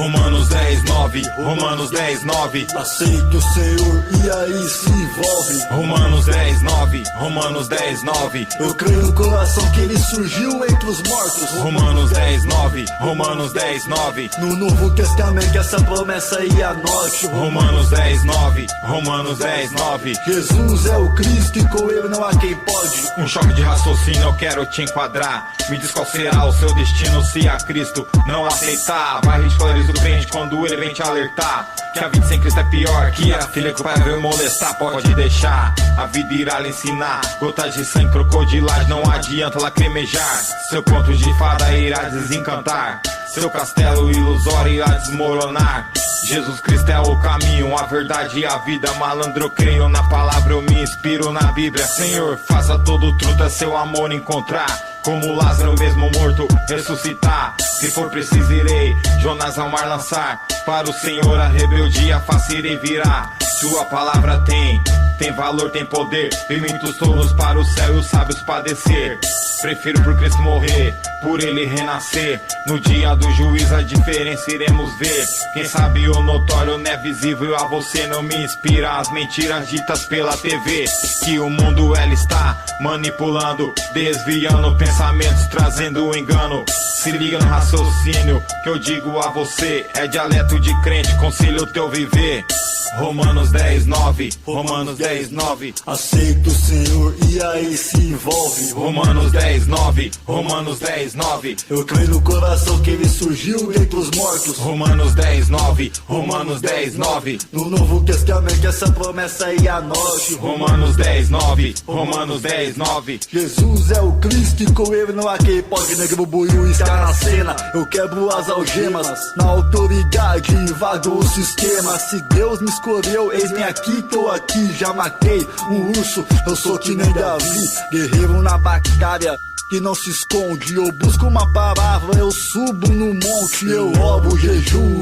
Romanos 10, 9, Romanos 10, 9. Aceite o Senhor e aí se envolve. Romanos 10, 9, Romanos 10, 9. Eu creio no coração que ele surgiu entre os mortos. Romanos 10, 9, Romanos 10, 9. No Novo Testamento essa promessa aí anote. Romanos 10, 9, Romanos 10, 9. Jesus é o Cristo e com ele não há quem pode. Um choque de raciocínio eu quero te enquadrar. Me diz qual será o seu destino se a Cristo não aceitar. Vai ridicularizar o crente quando ele vem te alertar que a vida sem Cristo é pior que a filha que o pai veio molestar. Pode deixar, a vida irá lhe ensinar. Gotas de sangue, crocodilagem, não adianta lacrimejar. Seu conto de fada irá desencantar. Seu castelo ilusório irá desmoronar. Jesus Cristo é o caminho, a verdade e a vida. Malandro, eu creio na palavra, eu me inspiro na Bíblia. Senhor, faça todo truta seu amor encontrar. Como Lázaro mesmo morto ressuscitar. Se for preciso irei Jonas ao mar lançar. Para o Senhor a rebeldia face irei virar. Sua palavra tem valor, tem poder. Vem muitos tolos para o céu e os sábios padecer. Prefiro por Cristo morrer, por ele renascer. No dia do juízo a diferença iremos ver. Quem sabe o notório não é visível a você. Não me inspira as mentiras ditas pela TV. Que o mundo ela está manipulando, desviando pensamentos, trazendo engano. Se liga no raciocínio que eu digo a você. É dialeto de crente, conselho teu viver. Romanos 10, 9, Romanos 10, 9. Aceita o Senhor e aí se envolve. Romanos 10, 9, Romanos 10, 9. Eu creio no coração que ele surgiu dentre os mortos. Romanos 10, 9, Romanos 10, 9. No Novo Testamento essa promessa aí anote. Romanos 10, 9, Romanos 10, 9. Jesus é o Cristo e com ele não há quem pode. Negro buiu está na cena. Eu quebro as algemas, na autoridade invado o sistema. Se Deus me escolheu, eis-me aqui, tô aqui. Já matei um urso, eu sou que nem Davi. Guerreiro na batalha que não se esconde. Eu busco uma palavra, eu subo no monte. Eu oro, jejuo,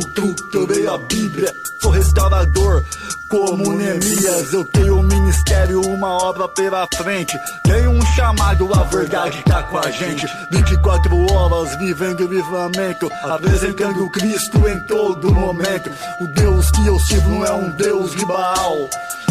eu leio a Bíblia. Sou restaurador como Neemias. Eu tenho um ministério, uma obra pela frente. Tenho um chamado, a verdade tá com a gente. 24 horas vivendo o livramento, apresentando o Cristo em todo momento. O Deus que eu sirvo não é um Deus de Baal.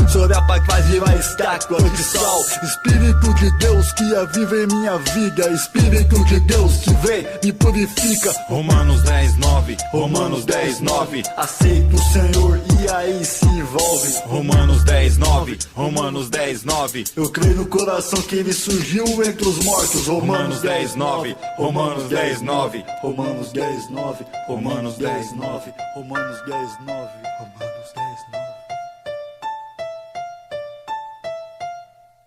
Sobre a paz faz virar estátua de sal. Espírito de Deus que vive em minha vida. Espírito de Deus que vem, me purifica. Romanos 10, 9, Romanos 10, 9. Aceita o Senhor e aí se envolve. Romanos 10, 9, Romanos 10, 9. Eu creio no coração que ele surgiu entre os mortos. Romanos 10, 9, Romanos 10, 9. Romanos 10, 9, Romanos 10, 9, Romanos 10, 9, Romanos 10, 9.